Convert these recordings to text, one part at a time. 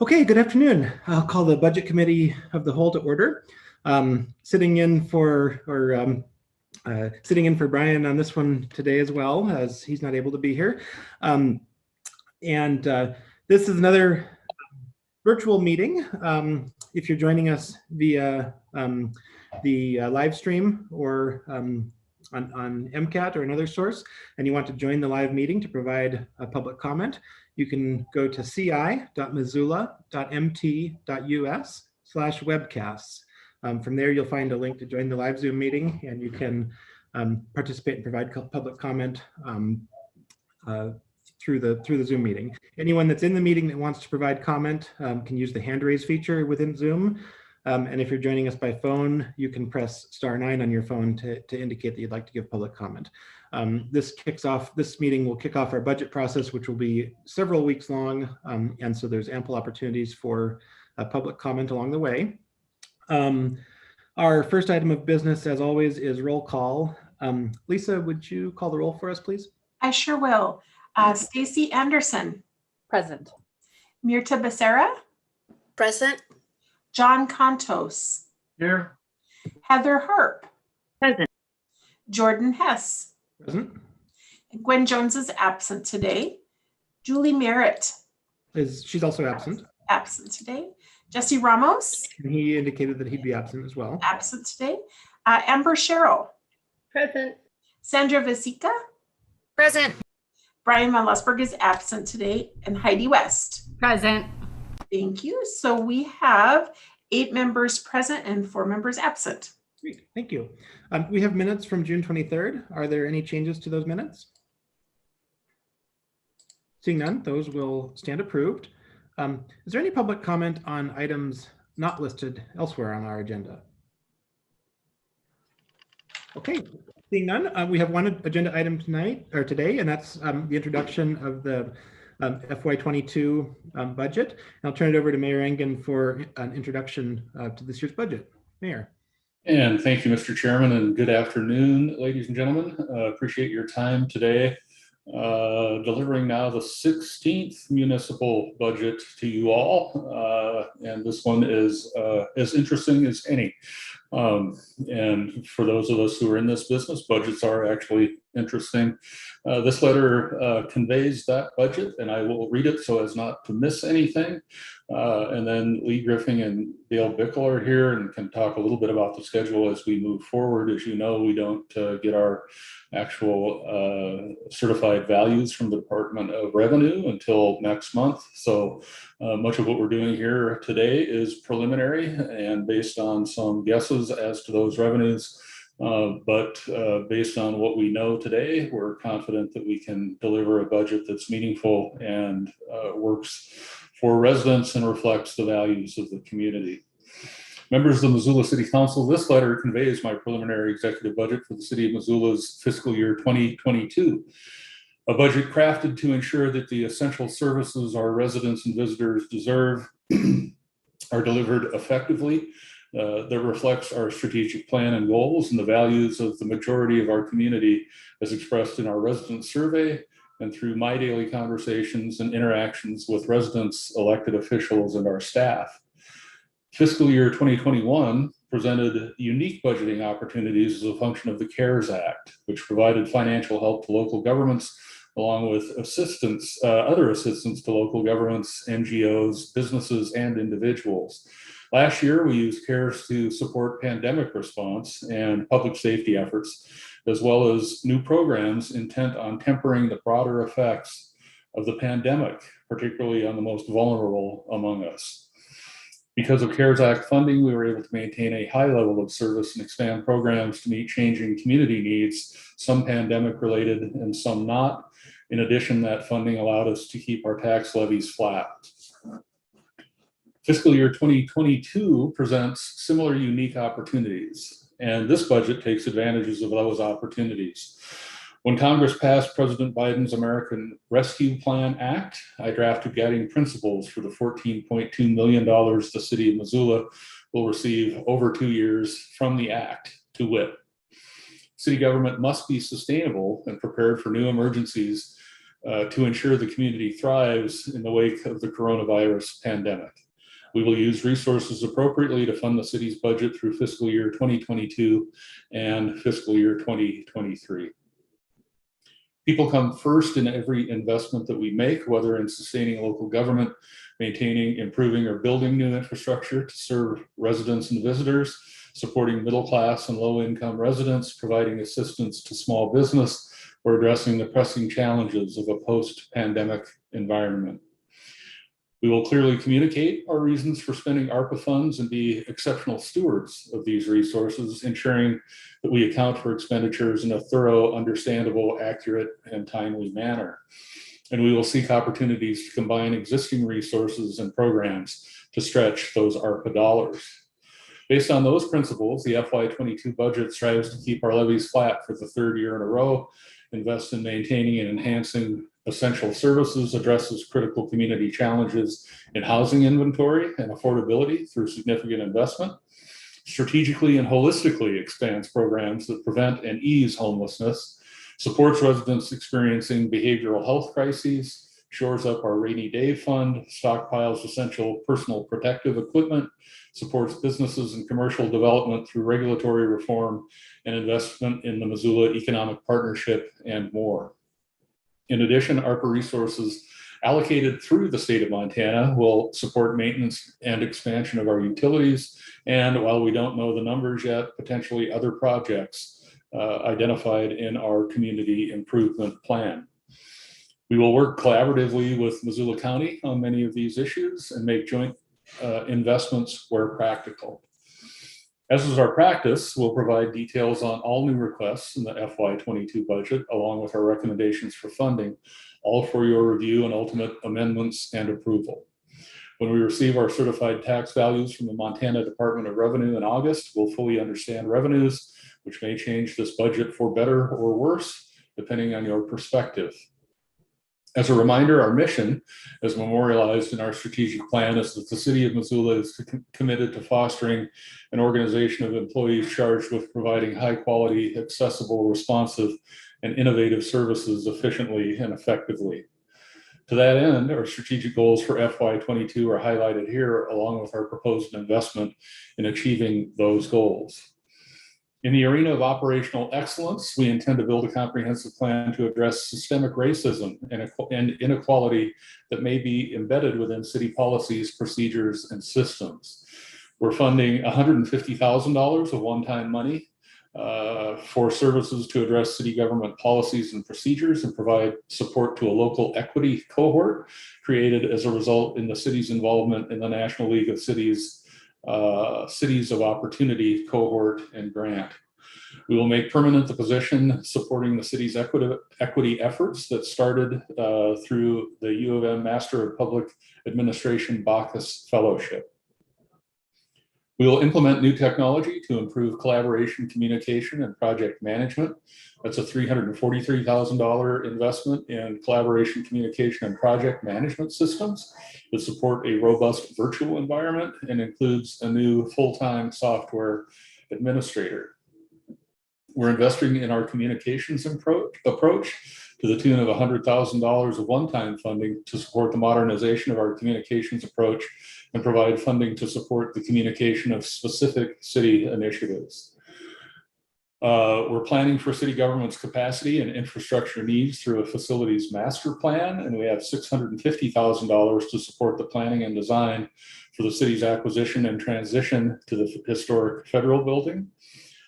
Okay, good afternoon. I'll call the Budget Committee of the Whole to order. Sitting in for Brian on this one today as well, as he's not able to be here. This is another virtual meeting. If you're joining us via the live stream or on MCAT or another source, and you want to join the live meeting to provide a public comment, you can go to ci.missoula.mt.us/webcasts. From there, you'll find a link to join the live Zoom meeting, and you can participate and provide public comment through the Zoom meeting. Anyone that's in the meeting that wants to provide comment can use the hand raise feature within Zoom. And if you're joining us by phone, you can press *9 on your phone to indicate that you'd like to give public comment. This meeting will kick off our budget process, which will be several weeks long. And so there's ample opportunities for public comment along the way. Our first item of business, as always, is roll call. Lisa, would you call the roll for us, please? I sure will. Stacy Anderson. Present. Mirta Becerra. Present. John Contos. Here. Heather Harp. Present. Jordan Hess. Present. Gwen Jones is absent today. Julie Merritt. She's also absent. Absent today. Jesse Ramos. And he indicated that he'd be absent as well. Absent today. Amber Sherrill. Present. Sandra Vasica. Present. Brian Van Lusberg is absent today. And Heidi West. Present. Thank you. So we have 8 members present and 4 members absent. Great, thank you. We have minutes from June 23rd. Are there any changes to those minutes? Seeing none, those will stand approved. Is there any public comment on items not listed elsewhere on our agenda? Okay, seeing none, we have one agenda item today, and that's the introduction of the FY22 budget. And I'll turn it over to Mayor Engen for an introduction to this year's budget. Mayor. And thank you, Mr. Chairman, and good afternoon, ladies and gentlemen. Appreciate your time today. Delivering now the 16th municipal budget to you all. And this one is as interesting as any. And for those of us who are in this business, budgets are actually interesting. This letter conveys that budget, and I will read it so as not to miss anything. And then Lee Griffin and Dale Bickle are here and can talk a little bit about the schedule as we move forward. As you know, we don't get our actual certified values from the Department of Revenue until next month. So much of what we're doing here today is preliminary and based on some guesses as to those revenues. But based on what we know today, we're confident that we can deliver a budget that's meaningful and works for residents and reflects the values of the community. Members of the Missoula City Council, this letter conveys my preliminary executive budget for the City of Missoula's fiscal year 2022. A budget crafted to ensure that the essential services our residents and visitors deserve are delivered effectively, that reflects our strategic plan and goals and the values of the majority of our community as expressed in our resident survey and through my daily conversations and interactions with residents, elected officials, and our staff. Fiscal year 2021 presented unique budgeting opportunities as a function of the CARES Act, which provided financial help to local governments, along with other assistance to local governments, NGOs, businesses, and individuals. Last year, we used CARES to support pandemic response and public safety efforts, as well as new programs intent on tempering the broader effects of the pandemic, particularly on the most vulnerable among us. Because of CARES Act funding, we were able to maintain a high level of service and expand programs to meet changing community needs, some pandemic related and some not. In addition, that funding allowed us to keep our tax levies flat. Fiscal year 2022 presents similar unique opportunities, and this budget takes advantages of those opportunities. When Congress passed President Biden's American Rescue Plan Act, I drafted guiding principles for the $14.2 million the City of Missoula will receive over 2 years from the act, to wit. City government must be sustainable and prepared for new emergencies to ensure the community thrives in the wake of the coronavirus pandemic. We will use resources appropriately to fund the city's budget through fiscal year 2022 and fiscal year 2023. People come first in every investment that we make, whether in sustaining local government, maintaining, improving, or building new infrastructure to serve residents and visitors, supporting middle class and low income residents, providing assistance to small business, or addressing the pressing challenges of a post-pandemic environment. We will clearly communicate our reasons for spending ARPA funds and be exceptional stewards of these resources, ensuring that we account for expenditures in a thorough, understandable, accurate, and timely manner. And we will seek opportunities to combine existing resources and programs to stretch those ARPA dollars. Based on those principles, the FY22 budget strives to keep our levies flat for the third year in a row, invest in maintaining and enhancing essential services, addresses critical community challenges in housing inventory and affordability through significant investment, strategically and holistically expands programs that prevent and ease homelessness, supports residents experiencing behavioral health crises, shores up our rainy day fund, stockpiles essential personal protective equipment, supports businesses and commercial development through regulatory reform and investment in the Missoula Economic Partnership, and more. In addition, ARPA resources allocated through the state of Montana will support maintenance and expansion of our utilities, and while we don't know the numbers yet, potentially other projects identified in our community improvement plan. We will work collaboratively with Missoula County on many of these issues and make joint investments where practical. As is our practice, we'll provide details on all new requests in the FY22 budget, along with our recommendations for funding, all for your review and ultimate amendments and approval. When we receive our certified tax values from the Montana Department of Revenue in August, we'll fully understand revenues, which may change this budget for better or worse, depending on your perspective. As a reminder, our mission, as memorialized in our strategic plan, is that the city of Missoula is committed to fostering an organization of employees charged with providing high quality, accessible, responsive, and innovative services efficiently and effectively. To that end, our strategic goals for FY22 are highlighted here, along with our proposed investment in achieving those goals. In the arena of operational excellence, we intend to build a comprehensive plan to address systemic racism and inequality that may be embedded within city policies, procedures, and systems. We're funding $150,000 of one-time money for services to address city government policies and procedures and provide support to a local equity cohort created as a result in the city's involvement in the National League of Cities Cities of Opportunity cohort and grant. We will make permanent the position supporting the city's equity efforts that started through the U of M Master of Public Administration Bacchus Fellowship. We will implement new technology to improve collaboration, communication, and project management. That's a $343,000 investment in collaboration, communication, and project management systems that support a robust virtual environment and includes a new full-time software administrator. We're investing in our communications approach to the tune of $100,000 of one-time funding to support the modernization of our communications approach and provide funding to support the communication of specific city initiatives. We're planning for city government's capacity and infrastructure needs through a facilities master plan, and we have $650,000 to support the planning and design for the city's acquisition and transition to the historic federal building.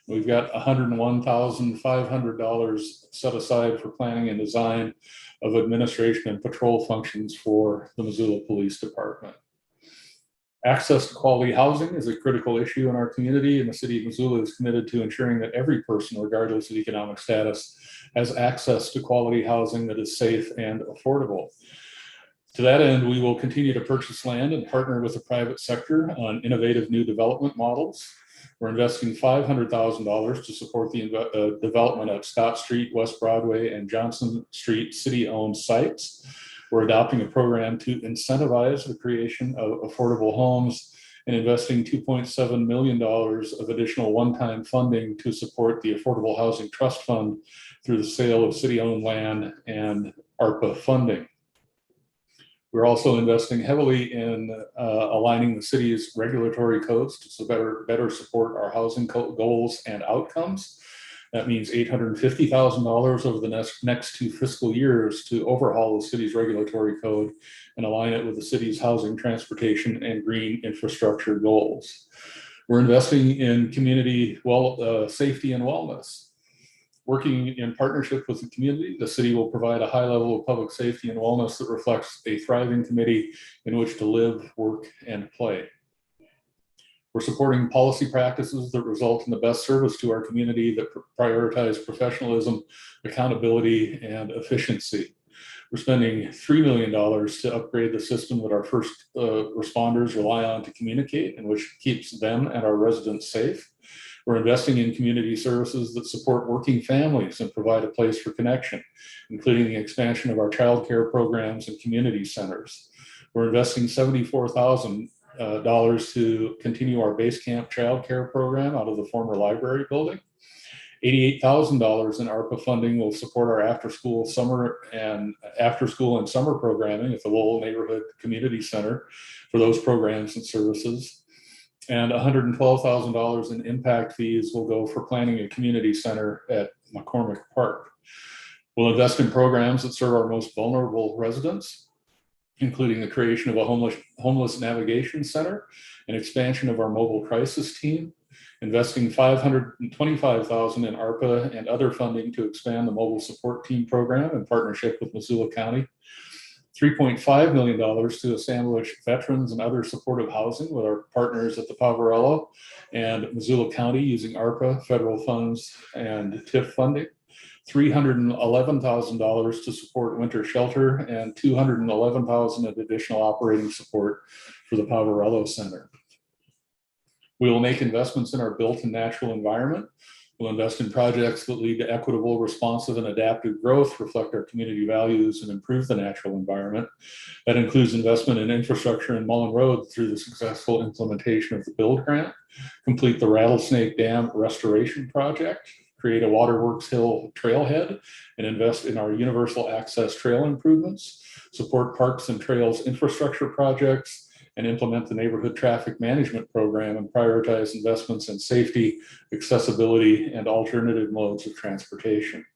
We've got $101,500 set aside for planning and design of administration and patrol functions for the Missoula Police Department. Access to quality housing is a critical issue in our community, and the city of Missoula is committed to ensuring that every person, regardless of economic status, has access to quality housing that is safe and affordable. To that end, we will continue to purchase land and partner with the private sector on innovative new development models. We're investing $500,000 to support the development of Scott Street, West Broadway, and Johnson Street city-owned sites. We're adopting a program to incentivize the creation of affordable homes and investing $2.7 million of additional one-time funding to support the Affordable Housing Trust Fund through the sale of city-owned land and ARPA funding. We're also investing heavily in aligning the city's regulatory codes to better support our housing goals and outcomes. That means $850,000 over the next 2 fiscal years to overhaul the city's regulatory code and align it with the city's housing, transportation, and green infrastructure goals. We're investing in community safety and wellness. Working in partnership with the community, the city will provide a high level of public safety and wellness that reflects a thriving committee in which to live, work, and play. We're supporting policy practices that result in the best service to our community that prioritize professionalism, accountability, and efficiency. We're spending $3 million to upgrade the system that our first responders rely on to communicate, and which keeps them and our residents safe. We're investing in community services that support working families and provide a place for connection, including the expansion of our child care programs and community centers. We're investing $74,000 to continue our base camp child care program out of the former library building. $88,000 in ARPA funding will support our after-school and summer programming at the Lowell Neighborhood Community Center for those programs and services. And $112,000 in impact fees will go for planning a community center at McCormick Park. We'll invest in programs that serve our most vulnerable residents, including the creation of a homeless navigation center, and expansion of our mobile crisis team, investing $525,000 in ARPA and other funding to expand the mobile support team program in partnership with Missoula County, $3.5 million to establish veterans and other supportive housing with our partners at the Poverello and Missoula County using ARPA, federal funds, and TIF funding, $311,000 to support winter shelter, and $211,000 of additional operating support for the Poverello Center. We will make investments in our built and natural environment. We'll invest in projects that lead to equitable, responsive, and adaptive growth, reflect our community values, and improve the natural environment. That includes investment in infrastructure in Mullen Road through the successful implementation of the Build Grant, complete the Rattlesnake Dam restoration project, create a Waterworks Hill trailhead, and invest in our universal access trail improvements, support parks and trails infrastructure projects, and implement the neighborhood traffic management program and prioritize investments in safety, accessibility, and alternative modes of transportation.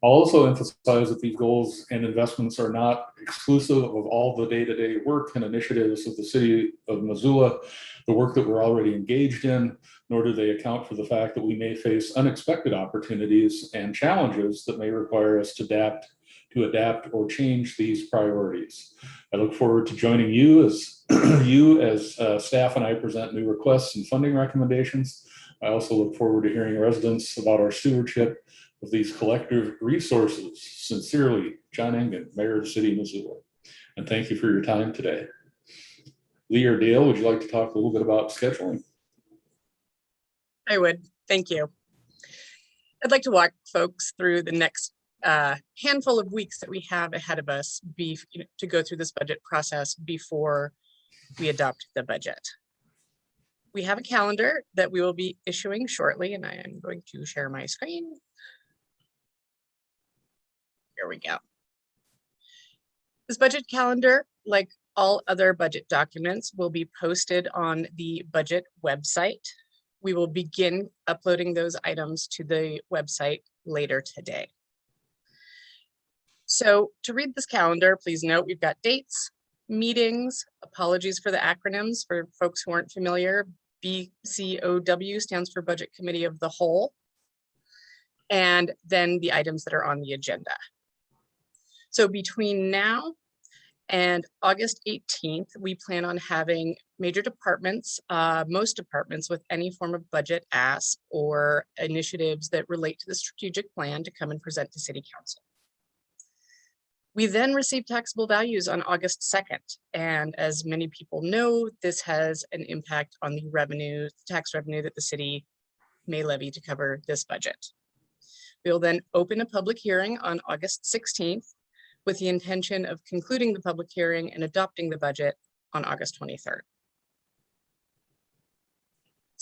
I'll also emphasize that these goals and investments are not exclusive of all the day-to-day work and initiatives of the city of Missoula, the work that we're already engaged in, nor do they account for the fact that we may face unexpected opportunities and challenges that may require us to adapt or change these priorities. I look forward to joining you as staff and I present new requests and funding recommendations. I also look forward to hearing residents about our stewardship of these collective resources. Sincerely, John Engen, Mayor of the City of Missoula. And thank you for your time today. Lee or Dale, would you like to talk a little bit about scheduling? I would, thank you. I'd like to walk folks through the next handful of weeks that we have ahead of us to go through this budget process before we adopt the budget. We have a calendar that we will be issuing shortly, and I am going to share my screen. Here we go. This budget calendar, like all other budget documents, will be posted on the budget website. We will begin uploading those items to the website later today. So to read this calendar, please note we've got dates, meetings, apologies for the acronyms for folks who aren't familiar. BCOW stands for Budget Committee of the Whole, and then the items that are on the agenda. So between now and August 18th, we plan on having major departments, most departments with any form of budget ask or initiatives that relate to the strategic plan to come and present to City Council. We then receive taxable values on August 2nd. And as many people know, this has an impact on the revenue, tax revenue that the city may levy to cover this budget. We'll then open a public hearing on August 16th with the intention of concluding the public hearing and adopting the budget on August 23rd.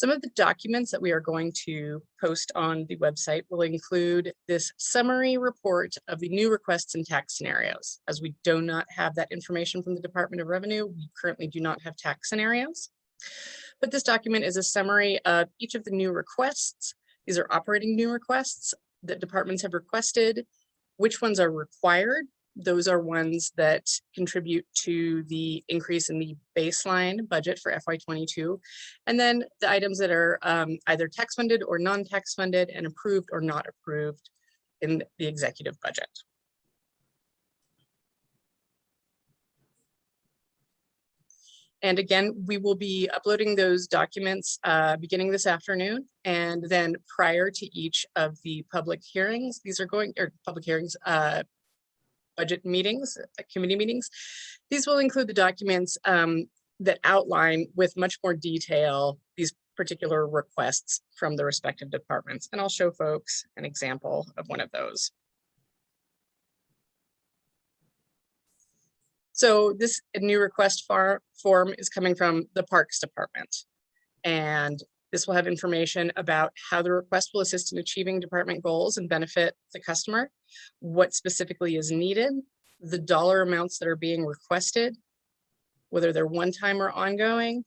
Some of the documents that we are going to post on the website will include this summary report of the new requests and tax scenarios. As we do not have that information from the Department of Revenue, we currently do not have tax scenarios. But this document is a summary of each of the new requests. These are operating new requests that departments have requested. Which ones are required? Those are ones that contribute to the increase in the baseline budget for FY22. And then the items that are either tax funded or non-tax funded and approved or not approved in the executive budget. And again, we will be uploading those documents beginning this afternoon. And then prior to each of the public hearings, budget meetings, committee meetings. These will include the documents that outline with much more detail these particular requests from the respective departments. And I'll show folks an example of one of those. So this new request form is coming from the Parks Department. And this will have information about how the request will assist in achieving department goals and benefit the customer, what specifically is needed, the dollar amounts that are being requested, whether they're one-time or ongoing,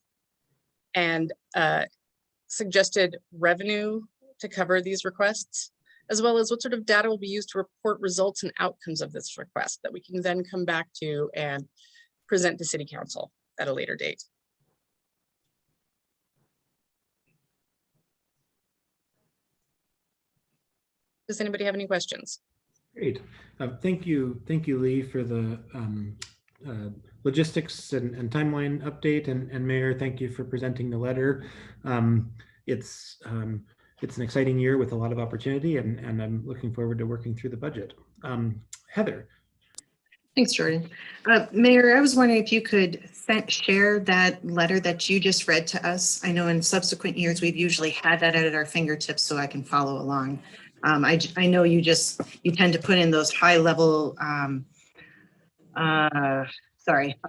and suggested revenue to cover these requests, as well as what sort of data will be used to report results and outcomes of this request that we can then come back to and present to City Council at a later date. Does anybody have any questions? Great. Thank you, Lee, for the logistics and timeline update. And Mayor, thank you for presenting the letter. It's an exciting year with a lot of opportunity, and I'm looking forward to working through the budget. Heather. Thanks, Jordan. Mayor, I was wondering if you could share that letter that you just read to us. I know in subsequent years, we've usually had that at our fingertips so I can follow along. I know you tend to put in those high level, sorry, a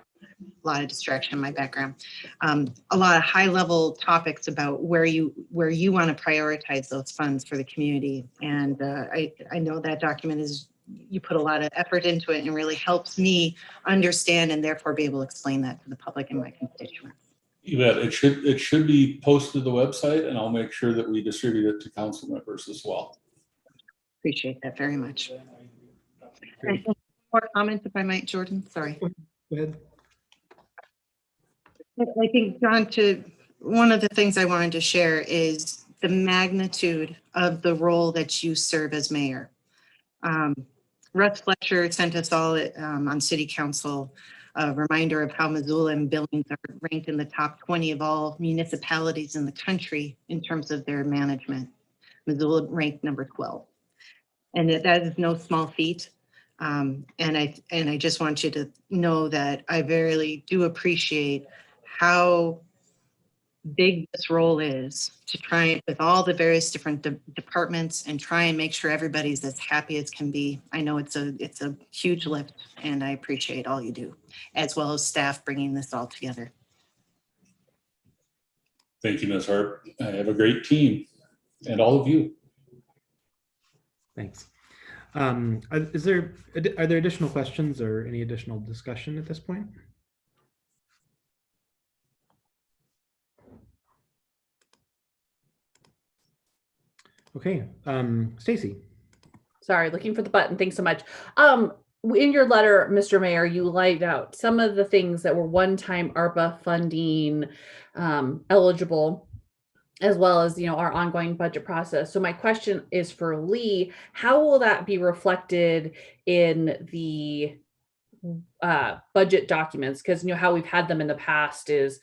lot of distraction in my background. A lot of high level topics about where you want to prioritize those funds for the community. And I know that document you put a lot of effort into it and really helps me understand and therefore be able to explain that to the public and my constituents. You bet. It should be posted to the website, and I'll make sure that we distribute it to council members as well. Appreciate that very much. Great. More comments, if I might, Jordan. Sorry. Go ahead. I think, John, one of the things I wanted to share is the magnitude of the role that you serve as mayor. Russ Fletcher sent us all on City Council a reminder of how Missoula and Billings are ranked in the top 20 of all municipalities in the country in terms of their management. Missoula ranked number 12. And that is no small feat. And I just want you to know that I really do appreciate how big this role is to try with all the various different departments and try and make sure everybody's as happy as can be. I know it's a huge lift, and I appreciate all you do, as well as staff bringing this all together. Thank you, Ms. Harp. I have a great team, and all of you. Thanks. Are there additional questions or any additional discussion at this point? Okay, Stacy. Sorry, looking for the button. Thanks so much. In your letter, Mr. Mayor, you laid out some of the things that were one-time ARPA funding eligible, as well as, our ongoing budget process. So my question is for Lee, how will that be reflected in the budget documents? Because, how we've had them in the past is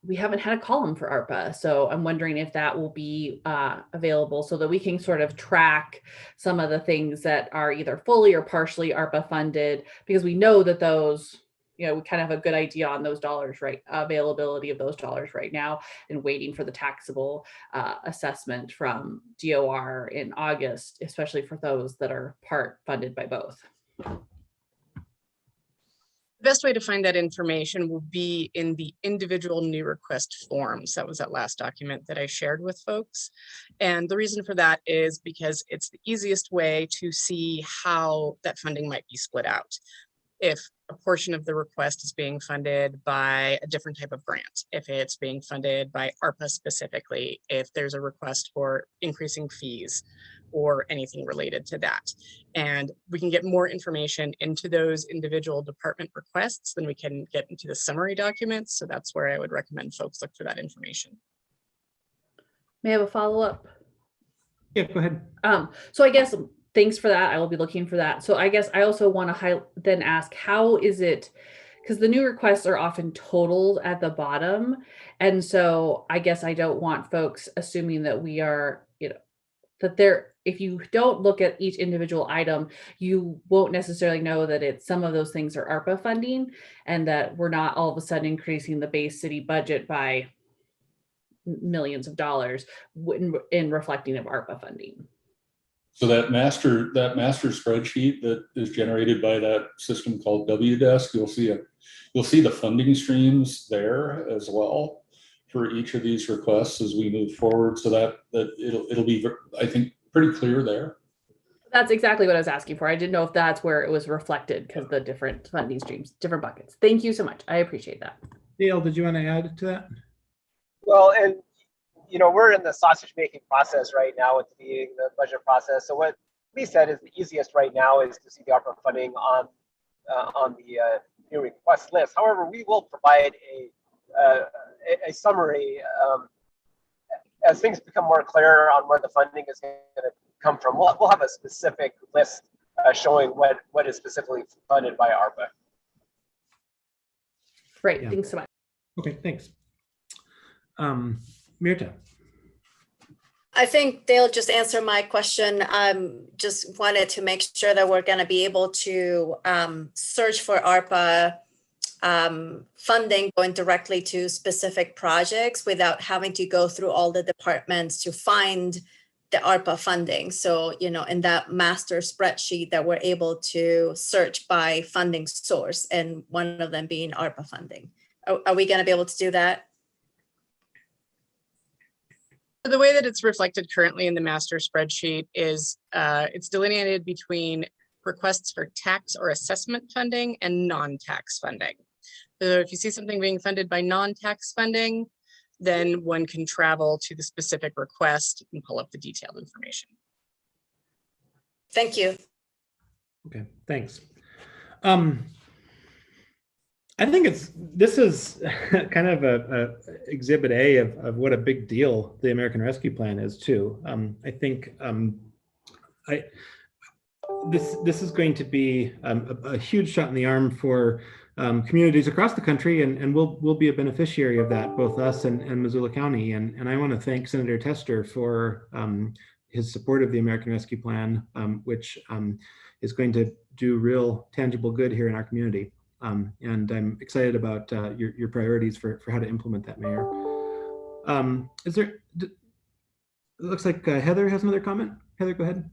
we haven't had a column for ARPA. So I'm wondering if that will be available so that we can sort of track some of the things that are either fully or partially ARPA funded, because we know that those, we kind of have a good idea on those dollars, right? Availability of those dollars right now, and waiting for the taxable assessment from DOR in August, especially for those that are part funded by both. The best way to find that information will be in the individual new request forms. That was that last document that I shared with folks. And the reason for that is because it's the easiest way to see how that funding might be split out. If a portion of the request is being funded by a different type of grant, if it's being funded by ARPA specifically, if there's a request for increasing fees or anything related to that. And we can get more information into those individual department requests than we can get into the summary documents. So that's where I would recommend folks look for that information. May I have a follow-up? Yeah, go ahead. So I guess, thanks for that. I will be looking for that. So I guess I also want to then ask, how is it, because the new requests are often totaled at the bottom. And so I guess I don't want folks assuming that we are, that if you don't look at each individual item, you won't necessarily know that it's some of those things are ARPA funding, and that we're not all of a sudden increasing the base city budget by millions of dollars in reflecting of ARPA funding. So that master spreadsheet that is generated by that system called WDesk, you'll see the funding streams there as well for each of these requests as we move forward. So that it'll be, I think, pretty clear there. That's exactly what I was asking for. I didn't know if that's where it was reflected because the different funding streams, different buckets. Thank you so much. I appreciate that. Dale, did you want to add to that? Well, and we're in the sausage making process right now with the budget process. So what we said is the easiest right now is to see the ARPA funding on the new request list. However, we will provide a summary as things become more clear on where the funding is going to come from. We'll have a specific list showing what is specifically funded by ARPA. Great, Yeah. Thanks so much. Okay, thanks. Mirta. I think Dale just answered my question. Just wanted to make sure that we're going to be able to search for ARPA funding going directly to specific projects without having to go through all the departments to find the ARPA funding. So, in that master spreadsheet that we're able to search by funding source, and one of them being ARPA funding. Are we going to be able to do that? The way that it's reflected currently in the master spreadsheet is it's delineated between requests for tax or assessment funding and non-tax funding. So if you see something being funded by non-tax funding, then one can travel to the specific request and pull up the detailed information. Thank you. Okay, thanks. I think this is kind of a exhibit A of what a big deal the American Rescue Plan is too. I think this is going to be a huge shot in the arm for communities across the country, and we'll be a beneficiary of that, both us and Missoula County. And I want to thank Senator Tester for his support of the American Rescue Plan, which is going to do real tangible good here in our community. And I'm excited about your priorities for how to implement that, Mayor. It looks like Heather has another comment. Heather, go ahead.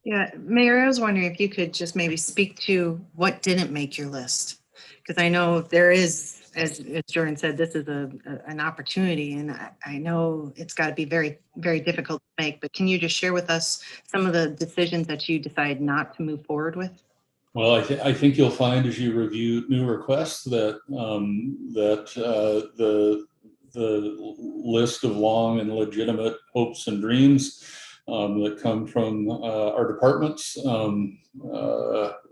Yeah, Mayor, I was wondering if you could just maybe speak to what didn't make your list. Because I know there is, as Jordan said, this is an opportunity, and I know it's got to be very, very difficult to make. But can you just share with us some of the decisions that you decided not to move forward with? Well, I think you'll find as you review new requests that the list of long and legitimate hopes and dreams that come from our departments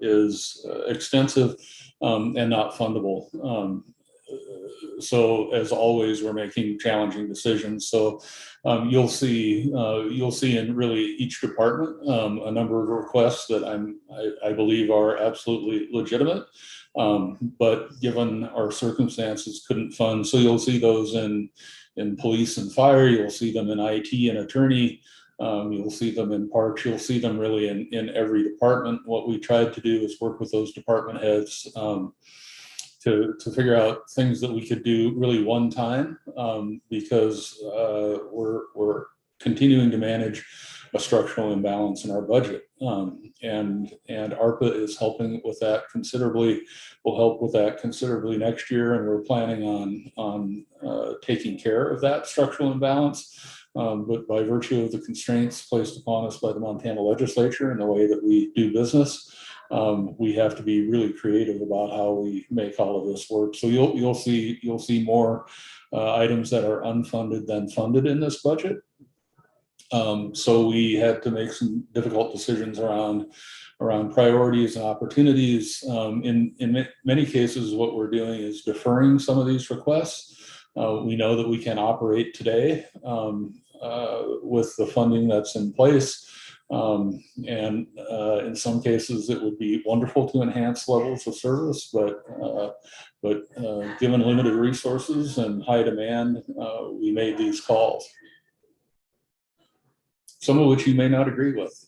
is extensive and not fundable. So as always, we're making challenging decisions. So you'll see in really each department a number of requests that I believe are absolutely legitimate, but given our circumstances couldn't fund. So you'll see those in police and fire. You'll see them in IT and attorney. You'll see them in parks. You'll see them really in every department. What we tried to do is work with those department heads to figure out things that we could do really one time, because we're continuing to manage a structural imbalance in our budget. And ARPA is helping with that considerably, will help with that considerably next year. And we're planning on taking care of that structural imbalance. But by virtue of the constraints placed upon us by the Montana legislature and the way that we do business, we have to be really creative about how we make all of this work. So you'll see more items that are unfunded than funded in this budget. So we had to make some difficult decisions around priorities and opportunities. In many cases, what we're doing is deferring some of these requests. We know that we can operate today with the funding that's in place. And in some cases, it would be wonderful to enhance levels of service, but given limited resources and high demand, we made these calls, some of which you may not agree with.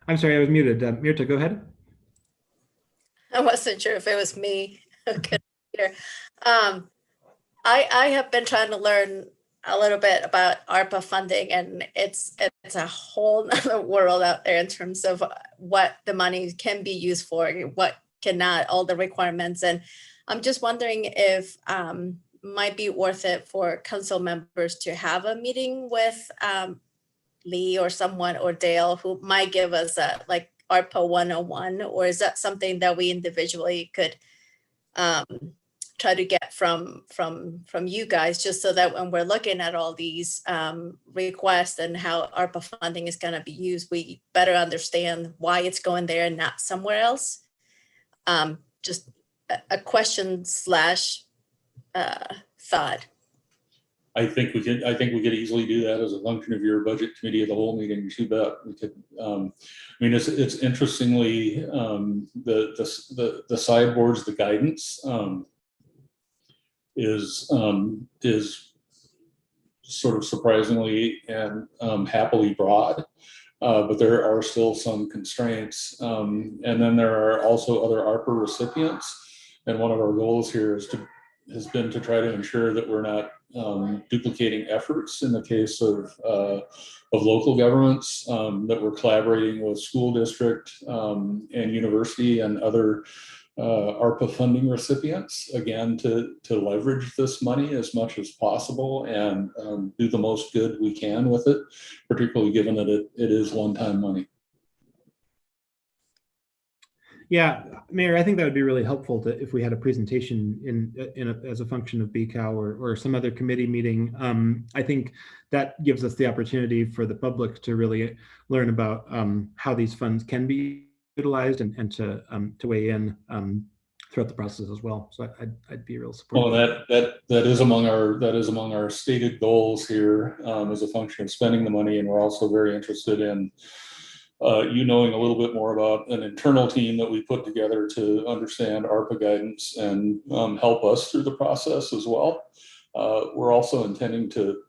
I'm sorry, I was muted. Mirta, go ahead. I wasn't sure if it was me. Computer. I have been trying to learn a little bit about ARPA funding, and it's a whole other world out there in terms of what the money can be used for, what cannot, all the requirements. And I'm just wondering if might be worth it for council members to have a meeting with Lee or someone or Dale who might give us a like ARPA 101, or is that something that we individually could try to get from you guys, just so that when we're looking at all these requests and how ARPA funding is going to be used, we better understand why it's going there and not somewhere else. Just a question slash thought. I think we could easily do that as a function of your budget committee of the whole meeting. You bet. We could. I mean, it's interestingly the sideboards, the guidance is sort of surprisingly and happily broad, but there are still some constraints, and then there are also other ARPA recipients. And one of our goals here has been to try to ensure that we're not duplicating efforts in the case of local governments, that we're collaborating with school district and university and other ARPA funding recipients, again, to leverage this money as much as possible and do the most good we can with it, particularly given that it is one-time money. Yeah, Mayor, I think that would be really helpful if we had a presentation as a function of BCAO or some other committee meeting. I think that gives us the opportunity for the public to really learn about how these funds can be utilized and to weigh in throughout the process as well. So I'd be real supportive. Well, that is among our stated goals here, as a function of spending the money, and we're also very interested in you knowing a little bit more about an internal team that we put together to understand ARPA guidance and help us through the process as well. We're also intending to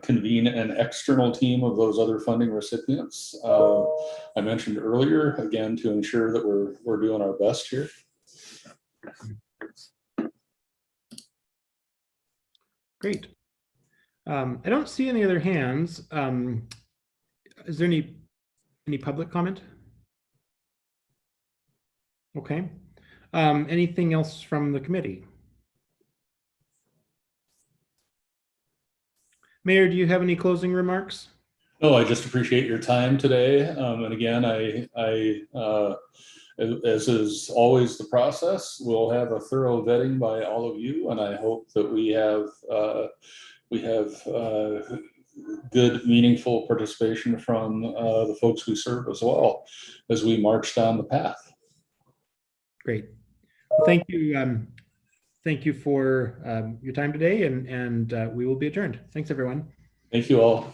convene an external team of those other funding recipients I mentioned earlier, again, to ensure that we're doing our best here. Great. I don't see any other hands. Is there any public comment? Okay. Anything else from the committee? Mayor, do you have any closing remarks? No, I just appreciate your time today. And again, as is always the process, we'll have a thorough vetting by all of you, and I hope that we have good, meaningful participation from the folks we serve as well as we march down the path. Great. Well, thank you. Thank you for your time today, and we will be adjourned. Thanks, everyone. Thank you all.